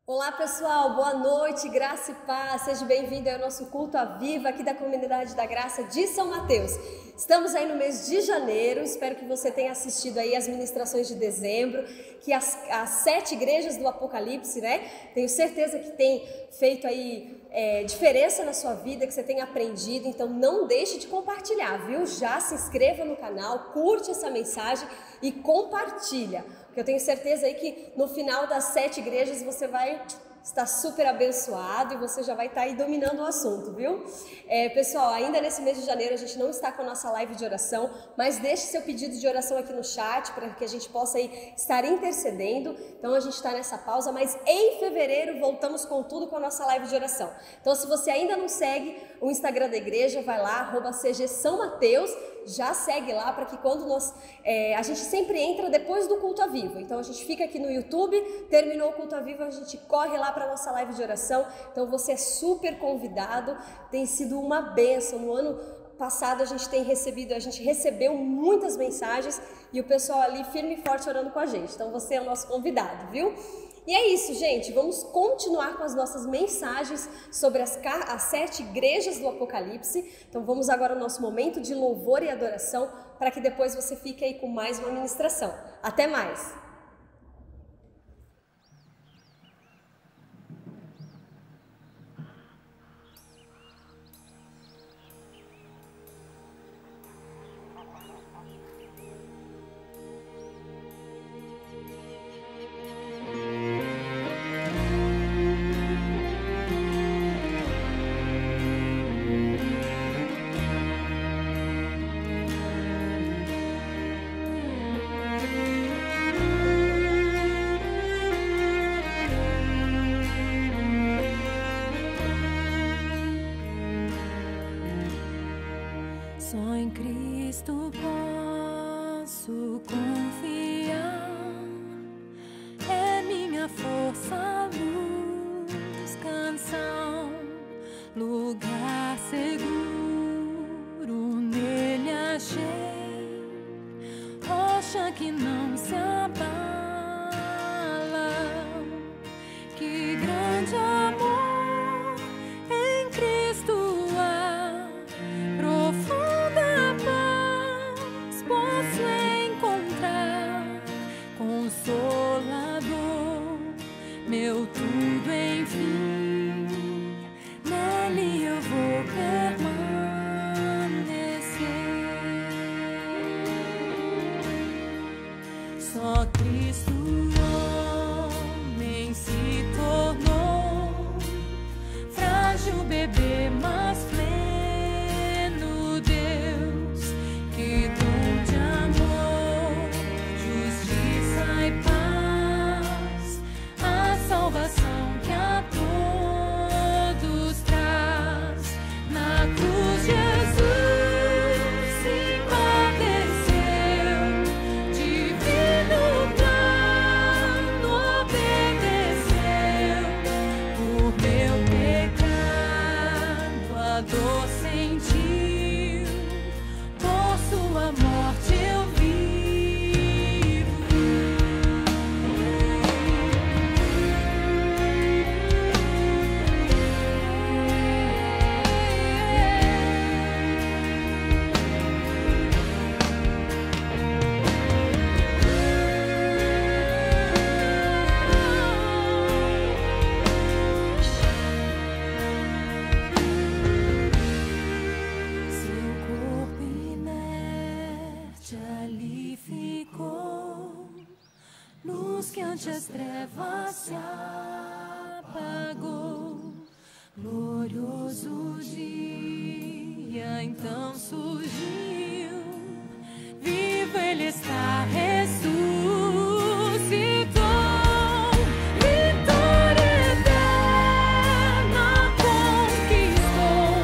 Olá pessoal, boa noite, graça e paz, seja bem-vindo ao nosso culto à Viva aqui da Comunidade da Graça de São Mateus. Estamos aí no mês de janeiro, espero que você tenha assistido aí as ministrações de dezembro, que as 7 igrejas do Apocalipse, né? Tenho certeza que tem feito aí diferença na sua vida, que você tenha aprendido, então não deixe de compartilhar, viu? Já se inscreva no canal, curte essa mensagem e compartilha. Porque eu tenho certeza aí que no final das 7 igrejas você vai estar super abençoado e você já vai estar aí dominando o assunto, viu? Pessoal, ainda nesse mês de janeiro a gente não está com a nossa live de oração, mas deixe seu pedido de oração aqui no chat para que a gente possa aí estar intercedendo. Então a gente está nessa pausa, mas em fevereiro voltamos com tudo com a nossa live de oração. Então se você ainda não segue o Instagram da igreja, vai lá, @CG São Mateus, já segue lá para que quando a gente sempre entra depois do culto a vivo. Então a gente fica aqui no YouTube, terminou o culto a vivo, a gente corre lá para a nossa live de oração. Então você é super convidado, tem sido uma bênção. No ano passado a gente recebeu muitas mensagens e o pessoal ali firme e forte orando com a gente. Então você é o nosso convidado, viu? E é isso, gente, vamos continuar com as nossas mensagens sobre as 7 igrejas do Apocalipse. Então vamos agora ao nosso momento de louvor e adoração, para que depois você fique aí com mais uma ministração. Até mais! Só em Cristo posso confiar, é minha força, luz, canção, lugar seguro, nele achei, rocha que não se abala, que grande amor em Cristo há, profunda paz posso encontrar, consolador, meu tudo enfim, nele eu vou permanecer. Só Cristo homem se tornou, frágil bebê, mas pleno Deus, que dom de amor, justiça e paz, a salvação que a todos traz. Na cruz Jesus se padeceu, divino plano obedeceu, por meu pecado a dor sentiu, por sua morte eu vivo. Seu corpo inerte ali ficou, luz que ante as trevas se apagou. Glorioso dia então surgiu, vivo ele está, ressuscitou. Vitória eterna conquistou,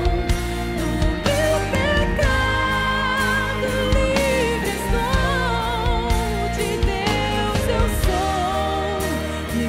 do meu pecado livre estou, de Deus eu sou, e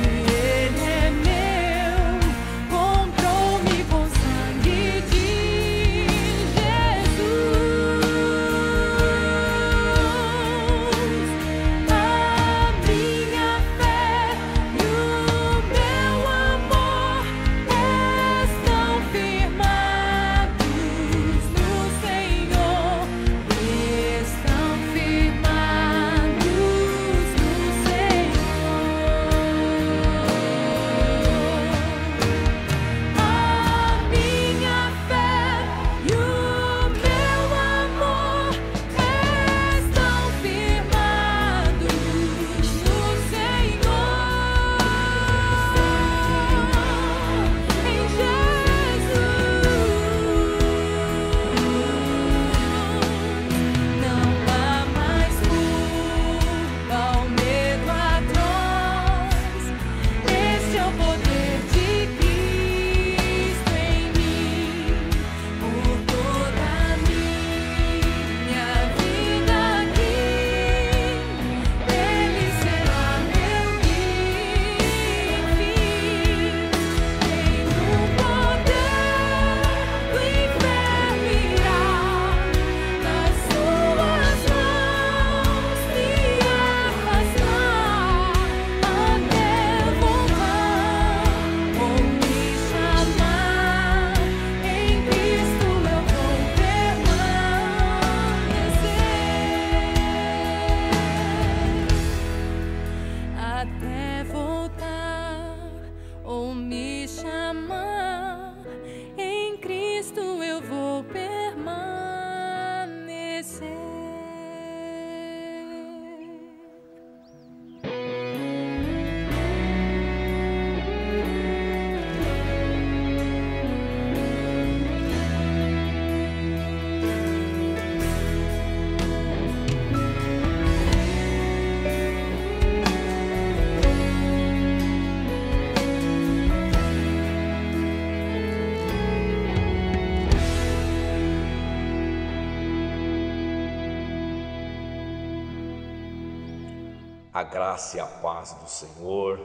A graça e a paz do Senhor,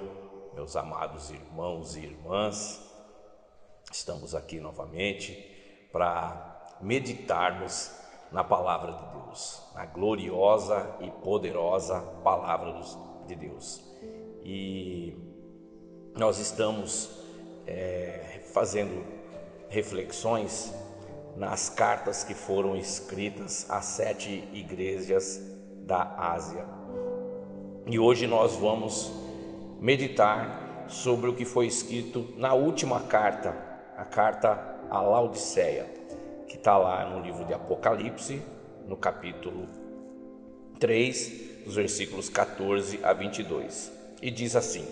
meus amados irmãos e irmãs. Estamos aqui novamente para meditarmos na palavra de Deus, na gloriosa e poderosa palavra de Deus. E nós estamos fazendo reflexões nas cartas que foram escritas às 7 igrejas da Ásia. E hoje nós vamos meditar sobre o que foi escrito na última carta, a carta a Laodiceia, que está lá no livro de Apocalipse, no capítulo 3, dos versículos 14 a 22. E diz assim: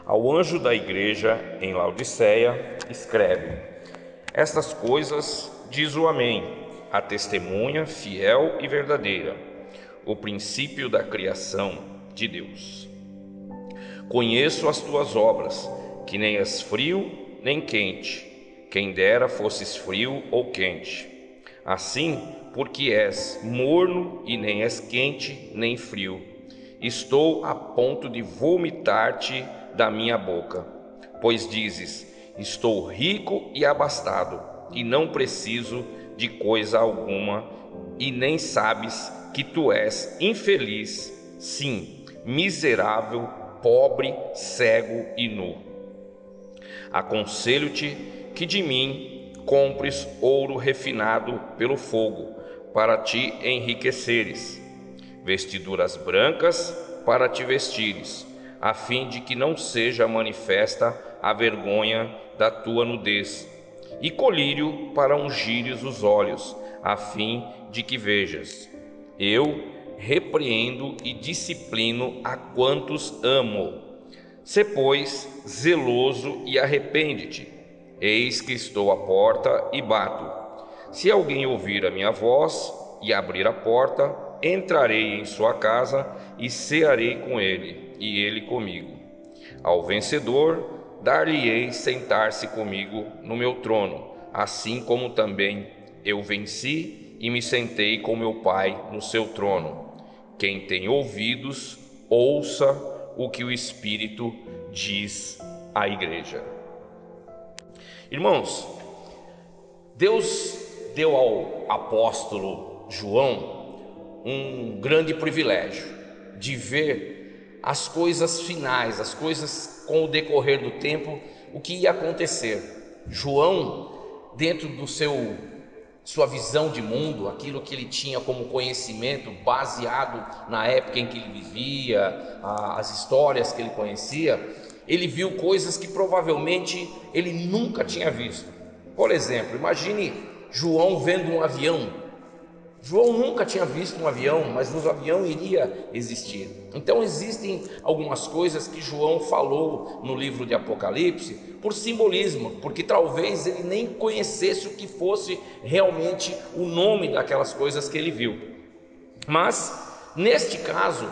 Ao anjo da igreja em Laodiceia escreve: Estas coisas diz o Amém, a testemunha fiel e verdadeira, o princípio da criação de Deus. Conheço as tuas obras, que nem és frio nem quente. Quem dera fosses frio ou quente. Assim, porque és morno e nem és quente nem frio, estou a ponto de vomitar-te da minha boca. Pois dizes: estou rico e abastado, e não preciso de coisa alguma, e nem sabes que tu és infeliz, sim, miserável, pobre, cego e nu. Aconselho-te que de mim compres ouro refinado pelo fogo, para te enriqueceres, vestiduras brancas para te vestires, a fim de que não seja manifesta a vergonha da tua nudez, e colírio para ungires os olhos, a fim de que vejas. Eu repreendo e disciplino a quantos amo. Sê, pois, zeloso e arrepende-te. Eis que estou à porta e bato. Se alguém ouvir a minha voz e abrir a porta, entrarei em sua casa e cearei com ele, e ele comigo. Ao vencedor, dar-lhe-ei sentar-se comigo no meu trono, assim como também eu venci e me sentei com meu Pai no seu trono. Quem tem ouvidos, ouça o que o Espírito diz à igreja. Irmãos, Deus deu ao apóstolo João um grande privilégio de ver as coisas finais, as coisas com o decorrer do tempo, o que ia acontecer. João, dentro do sua visão de mundo, aquilo que ele tinha como conhecimento baseado na época em que ele vivia, as histórias que ele conhecia, ele viu coisas que provavelmente ele nunca tinha visto. Por exemplo, imagine João vendo um avião. João nunca tinha visto um avião, mas o avião iria existir. Então existem algumas coisas que João falou no livro de Apocalipse por simbolismo, porque talvez ele nem conhecesse o que fosse realmente o nome daquelas coisas que ele viu. Mas neste caso,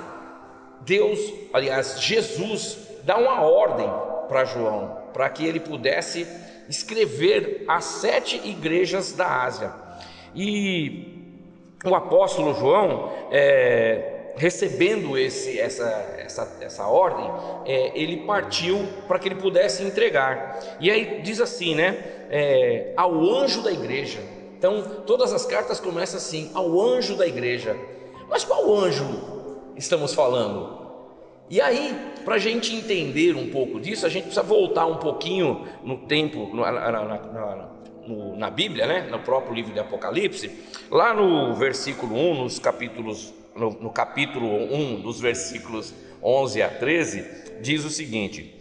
Jesus dá uma ordem para João, para que ele pudesse escrever as 7 igrejas da Ásia. E o apóstolo João, recebendo essa ordem, ele partiu para que ele pudesse entregar. E aí diz assim, ao anjo da igreja. Então todas as cartas começam assim: ao anjo da igreja. Mas qual anjo estamos falando? E aí, para a gente entender um pouco disso, a gente precisa voltar um pouquinho no tempo, na Bíblia, no próprio livro de Apocalipse, lá no versículo 1, no capítulo 1, dos versículos 11 a 13, diz o seguinte: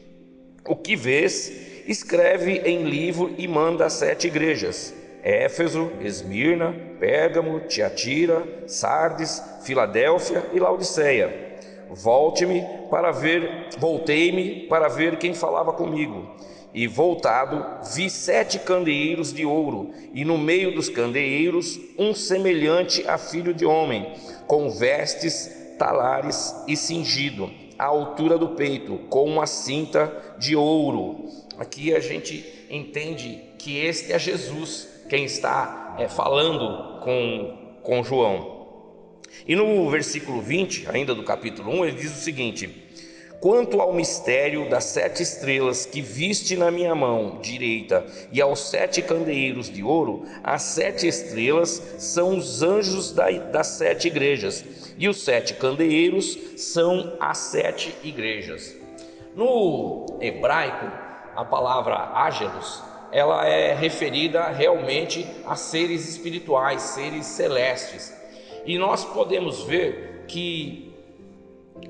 o que vês, escreve em livro e manda às 7 igrejas: Éfeso, Esmirna, Pérgamo, Tiatira, Sardes, Filadélfia e Laodiceia. Voltei-me para ver quem falava comigo. E voltado, vi 7 candeeiros de ouro, e no meio dos candeeiros um semelhante a filho de homem, com vestes, talares e cingido, à altura do peito, com uma cinta de ouro. Aqui a gente entende que este é Jesus quem está falando com João. E no versículo 20, ainda do capítulo 1, ele diz o seguinte: quanto ao mistério das 7 estrelas que viste na minha mão direita e aos 7 candeeiros de ouro, as 7 estrelas são os anjos das 7 igrejas, e os 7 candeeiros são as 7 igrejas. No hebraico, a palavra ángelos, ela é referida realmente a seres espirituais, seres celestes. E nós podemos ver que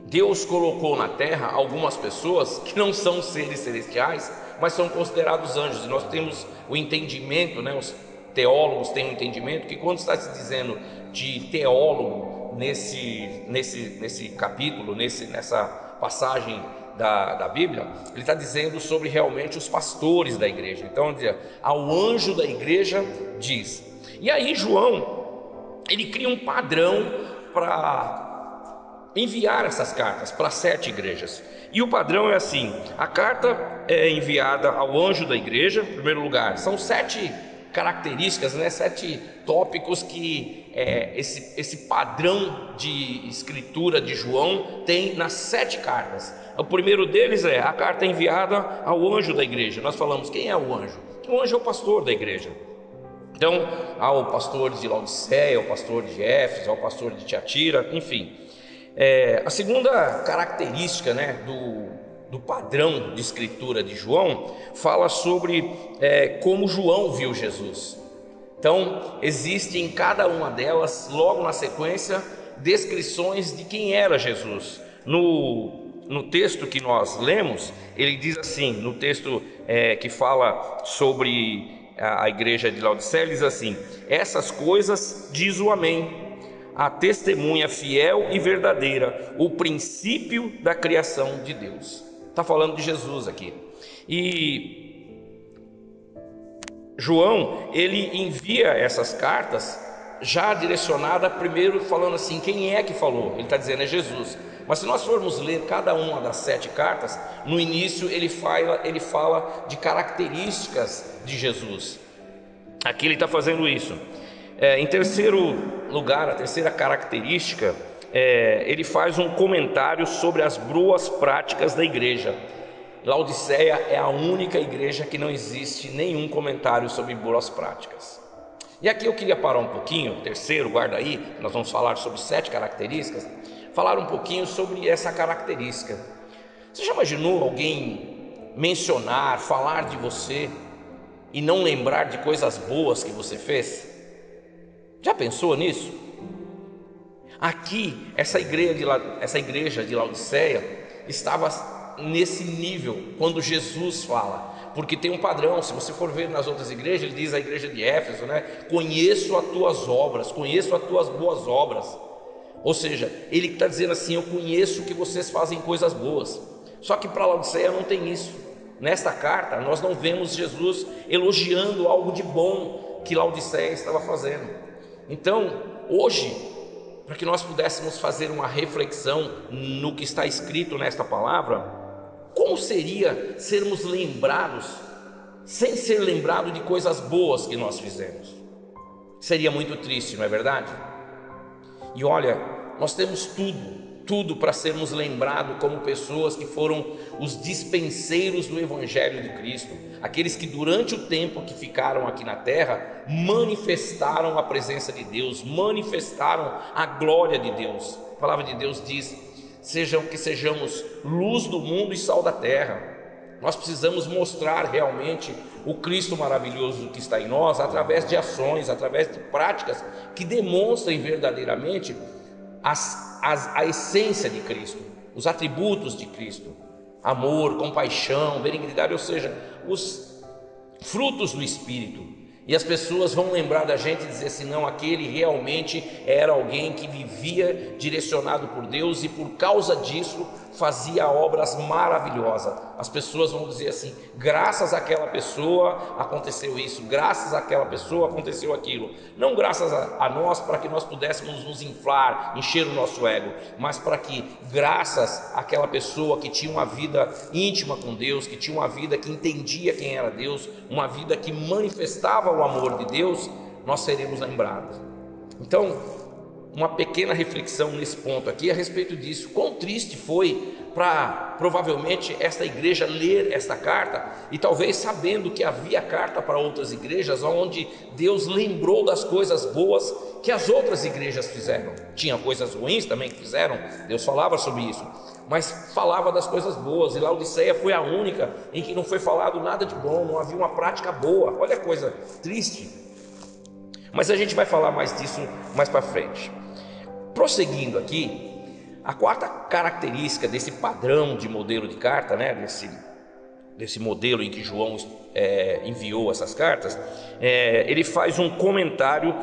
Deus colocou na terra algumas pessoas que não são seres celestiais, mas são considerados anjos. E nós temos o entendimento, os teólogos têm o entendimento que quando está se dizendo de teólogo nesse capítulo, nessa passagem da Bíblia, ele está dizendo sobre realmente os pastores da igreja. Então, ao anjo da igreja diz. E aí João, ele cria um padrão para enviar essas cartas para 7 igrejas. E o padrão é assim: a carta é enviada ao anjo da igreja, em primeiro lugar. São 7 características, 7 tópicos que esse padrão de escritura de João tem nas 7 cartas. O primeiro deles é a carta enviada ao anjo da igreja. Nós falamos, quem é o anjo? O anjo é o pastor da igreja. Então, ao pastor de Laodiceia, ao pastor de Éfeso, ao pastor de Tiatira, enfim. A segunda característica do padrão de escritura de João fala sobre como João viu Jesus. Então, existe em cada uma delas, logo na sequência, descrições de quem era Jesus. No texto que nós lemos, ele diz assim, no texto que fala sobre a igreja de Laodiceia, ele diz assim: essas coisas diz o Amém, a testemunha fiel e verdadeira, o princípio da criação de Deus. Está falando de Jesus aqui. E João, ele envia essas cartas já direcionada primeiro falando assim, quem é que falou? Ele está dizendo, é Jesus. Mas se nós formos ler cada uma das 7 cartas, no início ele fala de características de Jesus. Aqui ele está fazendo isso. Em terceiro lugar, a terceira característica, ele faz um comentário sobre as boas práticas da igreja. Laodiceia é a única igreja que não existe nenhum comentário sobre boas práticas. E aqui eu queria parar um pouquinho, terceiro, guarda aí, nós vamos falar sobre 7 características, falar um pouquinho sobre essa característica. Você já imaginou alguém mencionar, falar de você e não lembrar de coisas boas que você fez? Já pensou nisso? Aqui, essa igreja de Laodiceia estava nesse nível quando Jesus fala, porque tem um padrão. Se você for ver nas outras igrejas, ele diz a igreja de Éfeso, conheço as tuas obras, conheço as tuas boas obras. Ou seja, ele está dizendo assim, eu conheço que vocês fazem coisas boas. Só que para Laodiceia não tem isso. Nesta carta nós não vemos Jesus elogiando algo de bom que Laodiceia estava fazendo. Então hoje, para que nós pudéssemos fazer uma reflexão no que está escrito nesta palavra, como seria sermos lembrados sem ser lembrado de coisas boas que nós fizemos? Seria muito triste, não é verdade? E olha, nós temos tudo para sermos lembrados como pessoas que foram os dispenseiros do Evangelho de Cristo, aqueles que durante o tempo que ficaram aqui na terra manifestaram a presença de Deus, manifestaram a glória de Deus. A palavra de Deus diz: que sejamos luz do mundo e sal da terra. Nós precisamos mostrar realmente o Cristo maravilhoso que está em nós através de ações, através de práticas que demonstrem verdadeiramente a essência de Cristo, os atributos de Cristo: amor, compaixão, benignidade, ou seja, os frutos do Espírito. E as pessoas vão lembrar da gente e dizer assim, não, aquele realmente era alguém que vivia direcionado por Deus e por causa disso fazia obras maravilhosas. As pessoas vão dizer assim, graças àquela pessoa aconteceu isso, graças àquela pessoa aconteceu aquilo. Não graças a nós para que nós pudéssemos nos inflar, encher o nosso ego, mas para que graças àquela pessoa que tinha uma vida íntima com Deus, que tinha uma vida que entendia quem era Deus, uma vida que manifestava o amor de Deus, nós seremos lembrados. Então, uma pequena reflexão nesse ponto aqui a respeito disso. Quão triste foi para provavelmente esta igreja ler esta carta e talvez sabendo que havia carta para outras igrejas, onde Deus lembrou das coisas boas que as outras igrejas fizeram. Tinha coisas ruins também que fizeram, Deus falava sobre isso, mas falava das coisas boas, e Laodiceia foi a única em que não foi falado nada de bom, não havia uma prática boa. Olha a coisa triste. Mas a gente vai falar mais disso mais para frente. Prosseguindo aqui, a quarta característica desse padrão de modelo de carta, né, desse modelo em que João enviou essas cartas, ele faz um comentário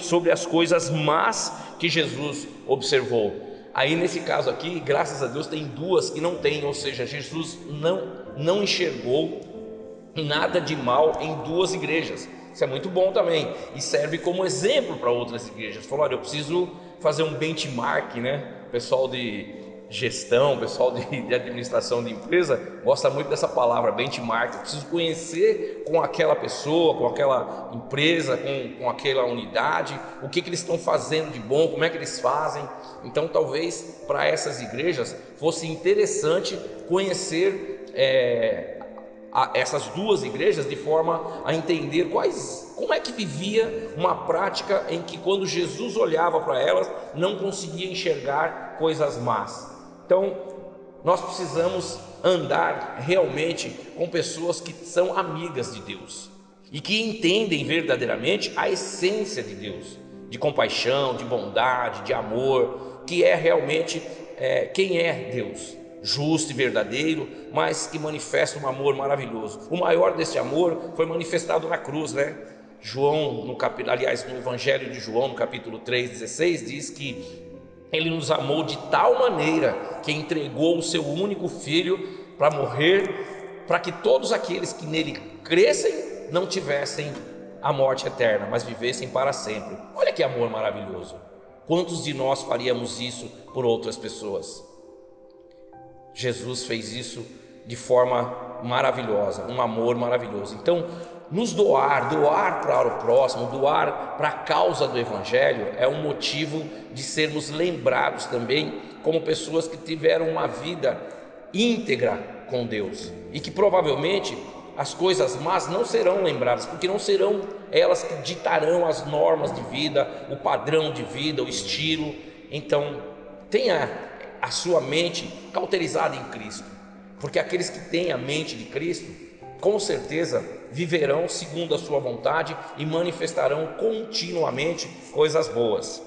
sobre as coisas más que Jesus observou. Aí nesse caso aqui, graças a Deus, tem duas que não tem, ou seja, Jesus não enxergou nada de mal em duas igrejas. Isso é muito bom também e serve como exemplo para outras igrejas. Falou: olha, eu preciso fazer um benchmark, né? O pessoal de gestão, o pessoal de administração de empresa gosta muito dessa palavra, benchmark. Eu preciso conhecer com aquela pessoa, com aquela empresa, com aquela unidade, o que eles estão fazendo de bom, como é que eles fazem. Então talvez para essas igrejas fosse interessante conhecer essas duas igrejas, de forma a entender como é que vivia uma prática em que, quando Jesus olhava para elas, não conseguia enxergar coisas más. Então nós precisamos andar realmente com pessoas que são amigas de Deus e que entendem verdadeiramente a essência de Deus, de compaixão, de bondade, de amor, que é realmente quem é Deus, justo e verdadeiro, mas que manifesta um amor maravilhoso. O maior desse amor foi manifestado na cruz, né? João, no Evangelho de João, no capítulo 3:16, diz que ele nos amou de tal maneira que entregou o seu único filho para morrer, para que todos aqueles que nele crescem não tivessem a morte eterna, mas vivessem para sempre. Olha que amor maravilhoso! Quantos de nós faríamos isso por outras pessoas? Jesus fez isso de forma maravilhosa, um amor maravilhoso. Então, nos doar para o próximo, doar para a causa do Evangelho, é um motivo de sermos lembrados também como pessoas que tiveram uma vida íntegra com Deus, e que provavelmente as coisas más não serão lembradas, porque não serão elas que ditarão as normas de vida, o padrão de vida, o estilo. Então, tenha a sua mente cauterizada em Cristo, porque aqueles que têm a mente de Cristo, com certeza viverão segundo a sua vontade e manifestarão continuamente coisas boas.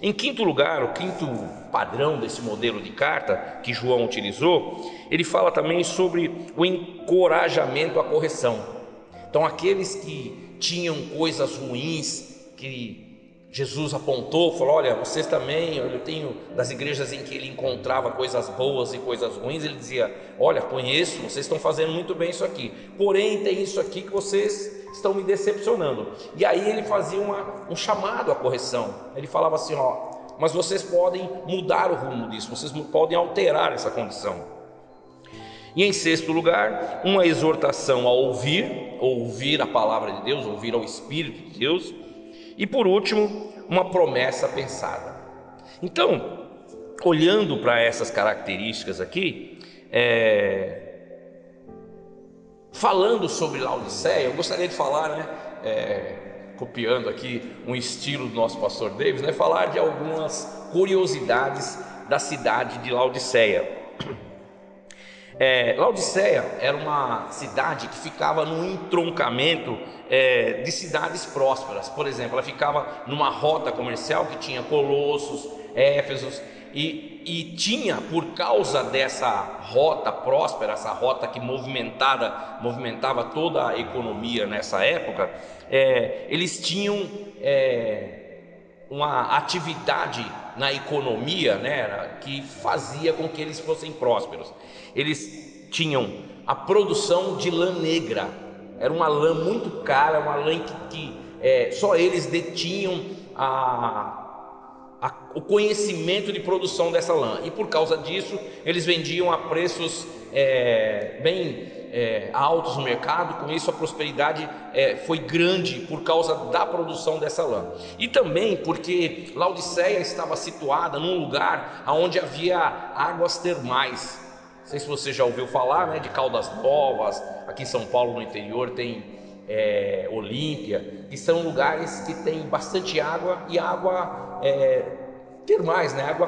Em quinto lugar, o quinto padrão desse modelo de carta que João utilizou, ele fala também sobre o encorajamento à correção. Então, aqueles que tinham coisas ruins que Jesus apontou, falou: olha, vocês também, eu tenho das igrejas em que ele encontrava coisas boas e coisas ruins, ele dizia: olha, conheço, vocês estão fazendo muito bem isso aqui, porém tem isso aqui que vocês estão me decepcionando. E aí ele fazia um chamado à correção. Ele falava assim: ó, mas vocês podem mudar o rumo disso, vocês podem alterar essa condição. E em sexto lugar, uma exortação a ouvir a palavra de Deus, ouvir ao Espírito de Deus. E por último, uma promessa pensada. Então, olhando para essas características aqui, falando sobre Laodiceia, eu gostaria de falar, copiando aqui um estilo do nosso pastor Davis, falar de algumas curiosidades da cidade de Laodiceia. Laodiceia era uma cidade que ficava num entroncamento de cidades prósperas. Por exemplo, ela ficava numa rota comercial que tinha Colossos, Éfesos, e tinha, por causa dessa rota próspera, essa rota que movimentava toda a economia nessa época, eles tinham uma atividade na economia, que fazia com que eles fossem prósperos. Eles tinham a produção de lã negra. Era uma lã muito cara, uma lã que só eles detinham o conhecimento de produção dessa lã, e por causa disso eles vendiam a preços bem altos no mercado. Com isso a prosperidade foi grande por causa da produção dessa lã, e também porque Laodiceia estava situada num lugar onde havia águas termais. Não sei se você já ouviu falar, né, de Caldas Novas. Aqui em São Paulo, no interior, tem Olímpia, que são lugares que tem bastante água, e água termais, né, água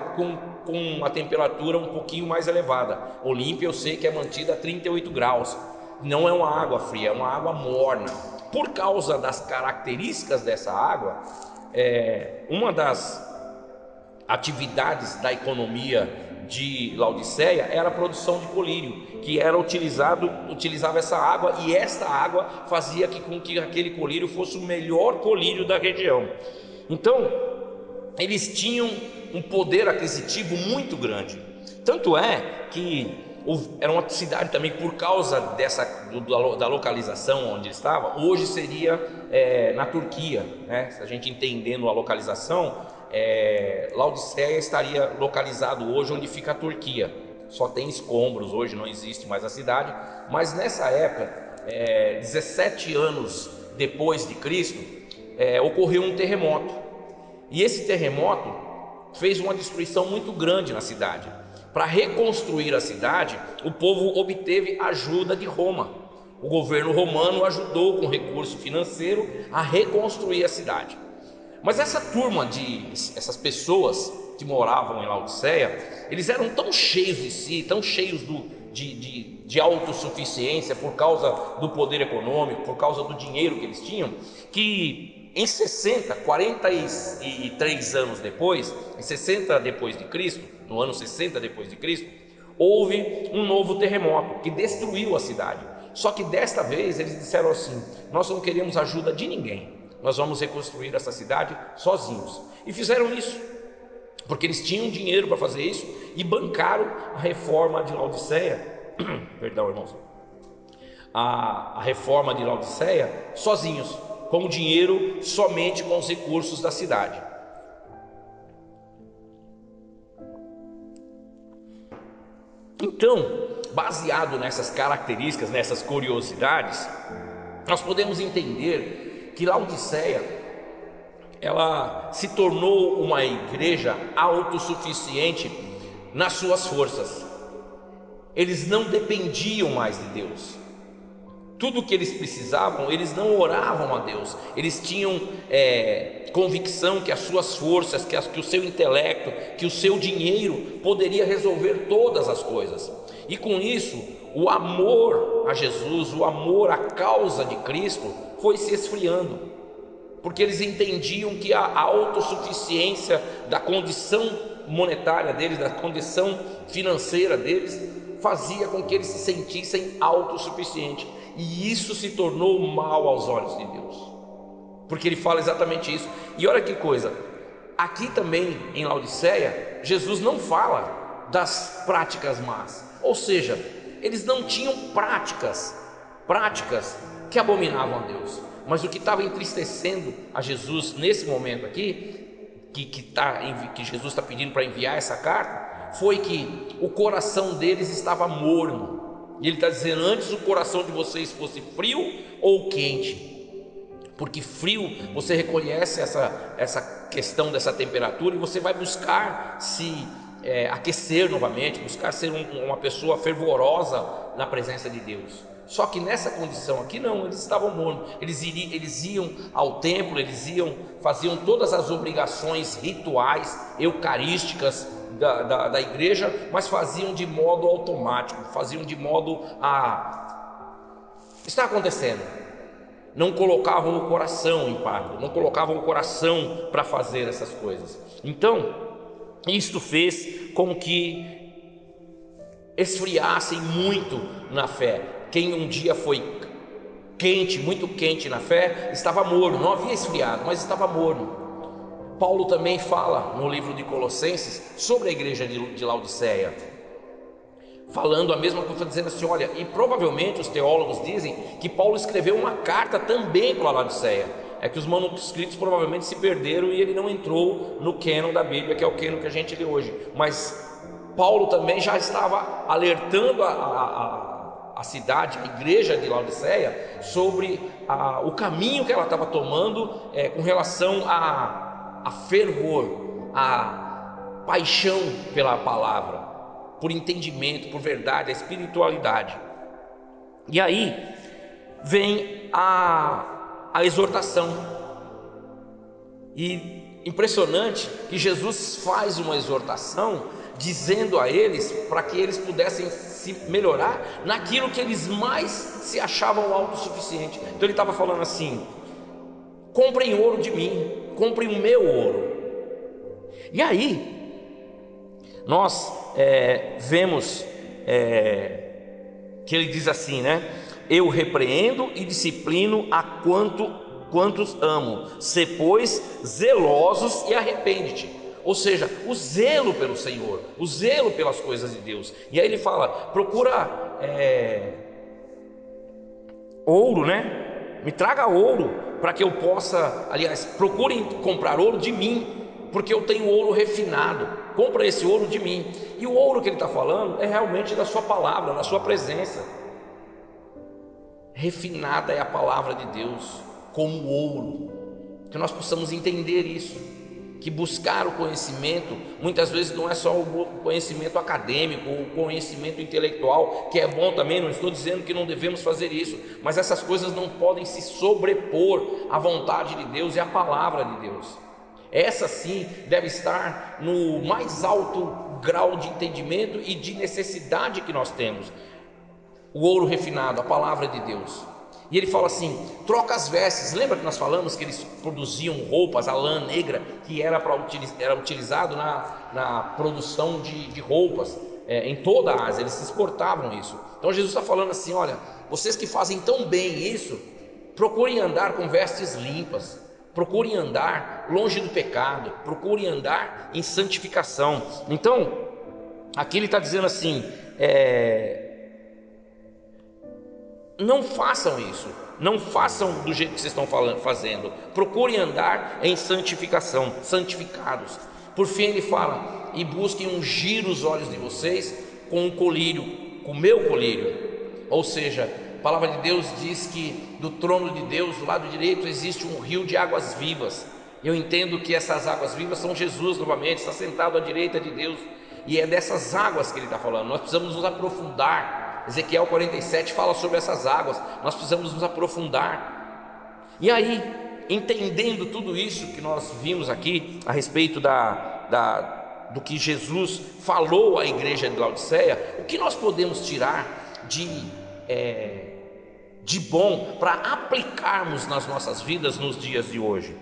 com uma temperatura um pouquinho mais elevada. Olímpia eu sei que é mantida a 38 graus, não é uma água fria, é uma água morna. Por causa das características dessa água, uma das atividades da economia de Laodiceia era a produção de colírio, que era utilizava essa água, e esta água fazia com que aquele colírio fosse o melhor colírio da região. Então eles tinham um poder aquisitivo muito grande, tanto é que era uma cidade também, por causa da localização onde estava. Hoje seria na Turquia, né? Se a gente entendendo a localização, Laodiceia estaria localizado hoje onde fica a Turquia. Só tem escombros hoje, não existe mais a cidade. Mas nessa época, 17 anos depois de Cristo, ocorreu um terremoto, e esse terremoto fez uma destruição muito grande na cidade. Para reconstruir a cidade, o povo obteve ajuda de Roma. O governo romano ajudou com recurso financeiro a reconstruir a cidade. Mas essa turma essas pessoas que moravam em Laodiceia, eles eram tão cheios de si, tão cheios de autossuficiência, por causa do poder econômico, por causa do dinheiro que eles tinham, que em 43 anos depois, em 60 depois de Cristo, no ano 60 depois de Cristo, houve um novo terremoto que destruiu a cidade. Só que desta vez eles disseram assim: nós não queremos ajuda de ninguém, nós vamos reconstruir essa cidade sozinhos. E fizeram isso, porque eles tinham dinheiro para fazer isso, e bancaram a reforma de Laodiceia, perdão, irmãos, a reforma de Laodiceia sozinhos, com o dinheiro, somente com os recursos da cidade. Então, baseado nessas características, nessas curiosidades, nós podemos entender que Laodiceia, ela se tornou uma igreja autossuficiente nas suas forças. Eles não dependiam mais de Deus. Tudo o que eles precisavam, eles não oravam a Deus. Eles tinham convicção que as suas forças, que o seu intelecto, que o seu dinheiro poderia resolver todas as coisas. E com isso, o amor a Jesus, o amor à causa de Cristo foi se esfriando, porque eles entendiam que a autossuficiência da condição monetária deles, da condição financeira deles, fazia com que eles se sentissem autossuficientes. E isso se tornou mal aos olhos de Deus, porque ele fala exatamente isso. E olha que coisa, aqui também em Laodiceia, Jesus não fala das práticas más, ou seja, eles não tinham práticas que abominavam a Deus. Mas o que estava entristecendo a Jesus nesse momento aqui, que Jesus está pedindo para enviar essa carta, foi que o coração deles estava morno. E ele está dizendo: antes o coração de vocês fosse frio ou quente, porque frio, você reconhece essa questão dessa temperatura, e você vai buscar se aquecer novamente, buscar ser uma pessoa fervorosa na presença de Deus. Só que nessa condição aqui não, eles estavam mornos. Eles iam ao templo, faziam todas as obrigações rituais, eucarísticas da igreja, mas faziam de modo automático, faziam de modo está acontecendo. Não colocavam o coração em paz, não colocavam o coração para fazer essas coisas. Então, isto fez com que esfriassem muito na fé. Quem um dia foi quente, muito quente na fé, estava morno, não havia esfriado, mas estava morno. Paulo também fala no livro de Colossenses sobre a igreja de Laodiceia, falando a mesma coisa, dizendo assim: olha, e provavelmente os teólogos dizem que Paulo escreveu uma carta também para Laodiceia. É que os manuscritos provavelmente se perderam e ele não entrou no cânon da Bíblia, que é o cânon que a gente lê hoje. Mas Paulo também já estava alertando a a cidade, a igreja de Laodiceia, sobre o caminho que ela estava tomando com relação a fervor, a paixão pela palavra, por entendimento, por verdade, a espiritualidade. E aí vem a exortação, e impressionante que Jesus faz uma exortação dizendo a eles para que eles pudessem se melhorar naquilo que eles mais se achavam autossuficientes. Então ele estava falando assim: comprem ouro de mim, comprem o meu ouro. E aí nós vemos que ele diz assim, né? Eu repreendo e disciplino a quantos amo, se pois zelosos e arrepende-te. Ou seja, o zelo pelo Senhor, o zelo pelas coisas de Deus. E aí ele fala: procura ouro, né? Me traga ouro para que eu possa, aliás, procurem comprar ouro de mim, porque eu tenho ouro refinado. Compra esse ouro de mim. E o ouro que ele está falando é realmente da sua palavra, da sua presença. Refinada é a palavra de Deus como ouro. Que nós possamos entender isso, que buscar o conhecimento muitas vezes não é só o conhecimento acadêmico, o conhecimento intelectual, que é bom também, não estou dizendo que não devemos fazer isso, mas essas coisas não podem se sobrepor à vontade de Deus e à palavra de Deus. Essa sim deve estar no mais alto grau de entendimento e de necessidade que nós temos. O ouro refinado, a palavra de Deus. E ele fala assim: troca as vestes. Lembra que nós falamos que eles produziam roupas, a lã negra, que era utilizado na produção de roupas em toda a Ásia, eles exportavam isso. Então Jesus está falando assim: olha, vocês que fazem tão bem isso, procurem andar com vestes limpas, procurem andar longe do pecado, procurem andar em santificação. Então aqui ele está dizendo assim: não façam isso, não façam do jeito que vocês estão fazendo, procurem andar em santificação, santificados. Por fim ele fala: e busquem ungir os olhos de vocês com um colírio, com o meu colírio. Ou seja, a palavra de Deus diz que do trono de Deus, do lado direito, existe um rio de águas vivas. Eu entendo que essas águas vivas são Jesus novamente, está sentado à direita de Deus, e é dessas águas que ele está falando. Nós precisamos nos aprofundar. Ezequiel 47 fala sobre essas águas, nós precisamos nos aprofundar. E aí, entendendo tudo isso que nós vimos aqui a respeito do que Jesus falou à igreja de Laodiceia, o que nós podemos tirar de bom para aplicarmos nas nossas vidas nos dias de hoje?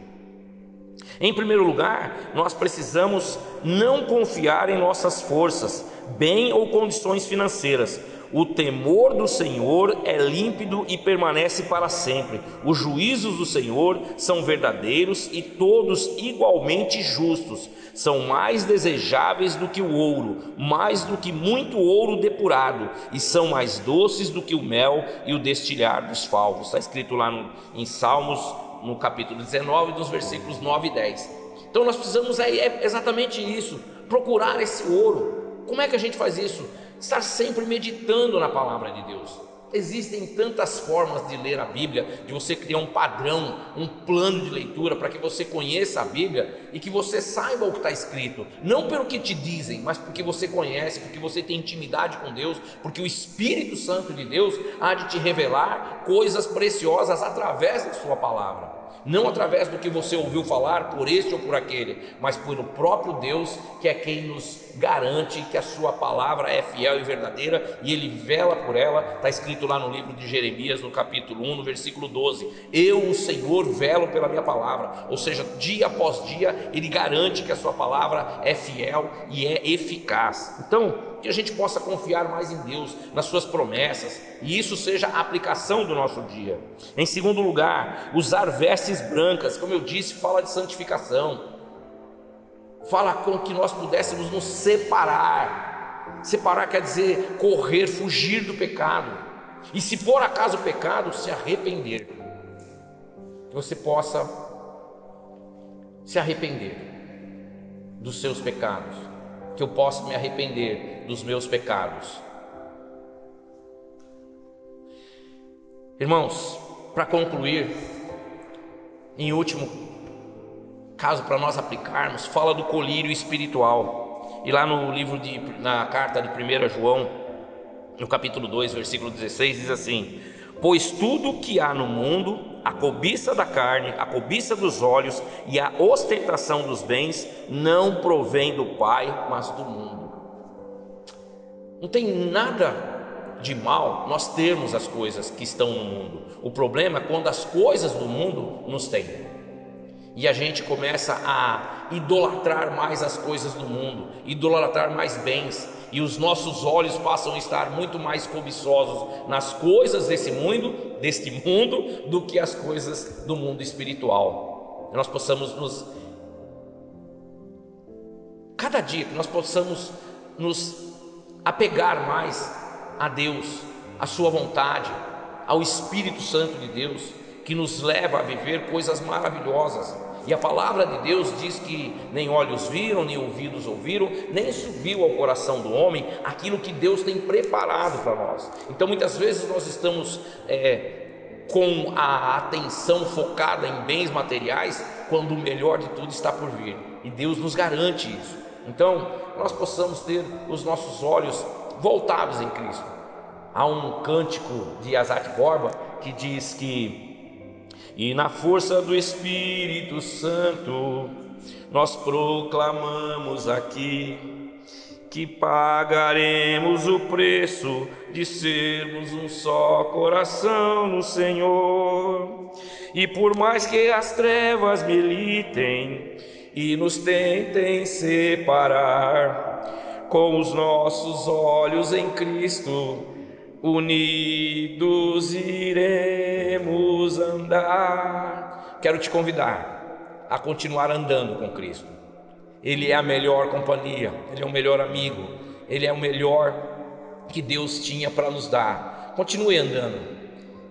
Em primeiro lugar, nós precisamos não confiar em nossas forças, bem ou condições financeiras. O temor do Senhor é límpido e permanece para sempre. Os juízos do Senhor são verdadeiros e todos igualmente justos. São mais desejáveis do que o ouro, mais do que muito ouro depurado, e são mais doces do que o mel e o destilhar dos favos. Está escrito lá em Salmos, no capítulo 19, dos versículos 9 e 10. Então nós precisamos exatamente isso, procurar esse ouro. Como é que a gente faz isso? Estar sempre meditando na palavra de Deus. Existem tantas formas de ler a Bíblia, de você criar um padrão, um plano de leitura para que você conheça a Bíblia e que você saiba o que está escrito, não pelo que te dizem, mas porque você conhece, porque você tem intimidade com Deus, porque o Espírito Santo de Deus há de te revelar coisas preciosas através da sua palavra. Não através do que você ouviu falar por este ou por aquele, mas pelo próprio Deus, que é quem nos garante que a sua palavra é fiel e verdadeira, e ele vela por ela. Está escrito lá no livro de Jeremias, no capítulo 1, no versículo 12: eu, o Senhor, velo pela minha palavra. Ou seja, dia após dia ele garante que a sua palavra é fiel e é eficaz. Então, que a gente possa confiar mais em Deus, nas suas promessas, e isso seja a aplicação do nosso dia. Em segundo lugar, usar vestes brancas, como eu disse, fala de santificação, fala com que nós pudéssemos nos separar. Separar quer dizer correr, fugir do pecado, e se por acaso o pecado, se arrepender. Que você possa se arrepender dos seus pecados, que eu possa me arrepender dos meus pecados. Irmãos, para concluir, em último caso para nós aplicarmos, fala do colírio espiritual. E lá no livro na carta de 1 João, no capítulo 2, versículo 16, diz assim: pois tudo que há no mundo, a cobiça da carne, a cobiça dos olhos e a ostentação dos bens, não provém do Pai, mas do mundo. Não tem nada de mal nós termos as coisas que estão no mundo. O problema é quando as coisas do mundo nos têm e a gente começa a idolatrar mais as coisas do mundo, idolatrar mais bens, e os nossos olhos passam a estar muito mais cobiçosos nas coisas deste mundo do que as coisas do mundo espiritual. Nós possamos cada dia que nós possamos nos apegar mais a Deus, a sua vontade, ao Espírito Santo de Deus, que nos leva a viver coisas maravilhosas. E a palavra de Deus diz que nem olhos viram, nem ouvidos ouviram, nem subiu ao coração do homem aquilo que Deus tem preparado para nós. Então muitas vezes nós estamos com a atenção focada em bens materiais, quando o melhor de tudo está por vir, e Deus nos garante isso. Então nós possamos ter os nossos olhos voltados em Cristo. Há um cântico de Asaf Borba que diz que: e na força do Espírito Santo nós proclamamos aqui que pagaremos o preço de sermos um só coração no Senhor. E por mais que as trevas militem e nos tentem separar, com os nossos olhos em Cristo, unidos iremos andar. Quero te convidar a continuar andando com Cristo. Ele é a melhor companhia, Ele é o melhor amigo, Ele é o melhor que Deus tinha para nos dar. Continue andando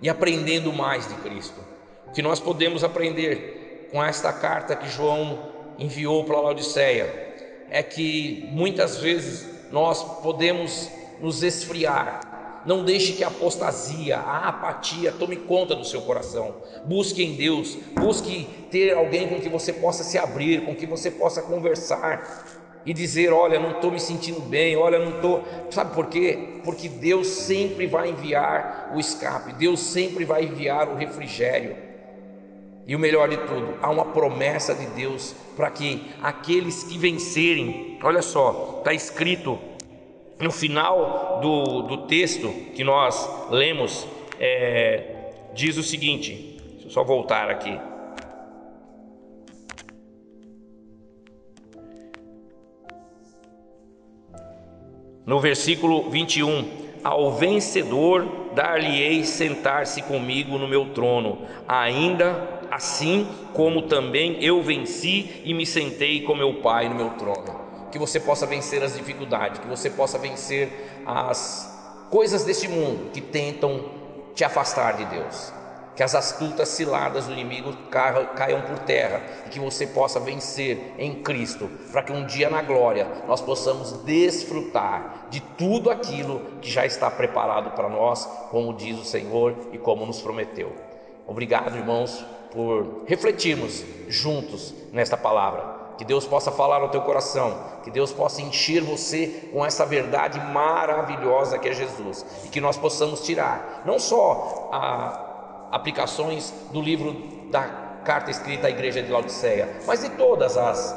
e aprendendo mais de Cristo. O que nós podemos aprender com esta carta que João enviou para a Laodiceia é que muitas vezes nós podemos nos esfriar. Não deixe que a apostasia, a apatia tome conta do seu coração. Busque em Deus, busque ter alguém com que você possa se abrir, com que você possa conversar e dizer: olha, não estou me sentindo bem, olha, não estou... Sabe por quê? Porque Deus sempre vai enviar o escape, Deus sempre vai enviar o refrigério. E o melhor de tudo, há uma promessa de Deus para que aqueles que vencerem, olha só, está escrito no final do texto que nós lemos, diz o seguinte, deixa eu só voltar aqui. No versículo 21, ao vencedor dar-lhe-ei sentar-se comigo no meu trono, ainda assim como também eu venci e me sentei com meu Pai no meu trono. Que você possa vencer as dificuldades, que você possa vencer as coisas deste mundo que tentam te afastar de Deus, que as astutas ciladas do inimigo caiam por terra e que você possa vencer em Cristo, para que um dia na glória nós possamos desfrutar de tudo aquilo que já está preparado para nós, como diz o Senhor e como nos prometeu. Obrigado, irmãos, por refletirmos juntos nesta palavra. Que Deus possa falar no teu coração, que Deus possa encher você com essa verdade maravilhosa que é Jesus, e que nós possamos tirar não só aplicações do livro da carta escrita à igreja de Laodiceia, mas de todas as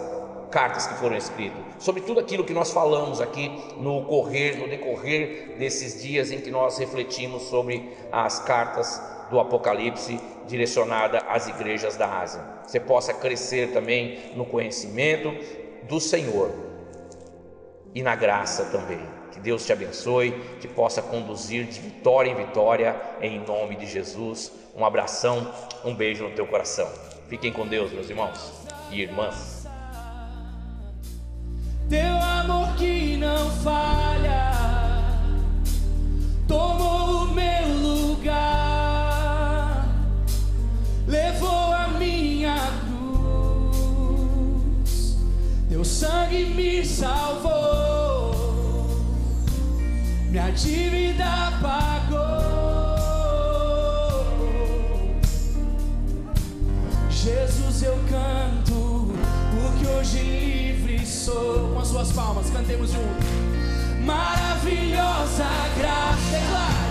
cartas que foram escritas, sobre tudo aquilo que nós falamos aqui no decorrer desses dias em que nós refletimos sobre as cartas do Apocalipse direcionada às igrejas da Ásia. Você possa crescer também no conhecimento do Senhor e na graça também. Que Deus te abençoe, te possa conduzir de vitória em vitória, em nome de Jesus. Um abração, um beijo no teu coração. Fiquem com Deus, meus irmãos e irmãs. Teu amor que não falha tomou o meu lugar, levou a minha cruz, teu sangue me salvou, minha dívida pagou. Com as suas palmas, cantemos juntos. Maravilhosa graça, declara.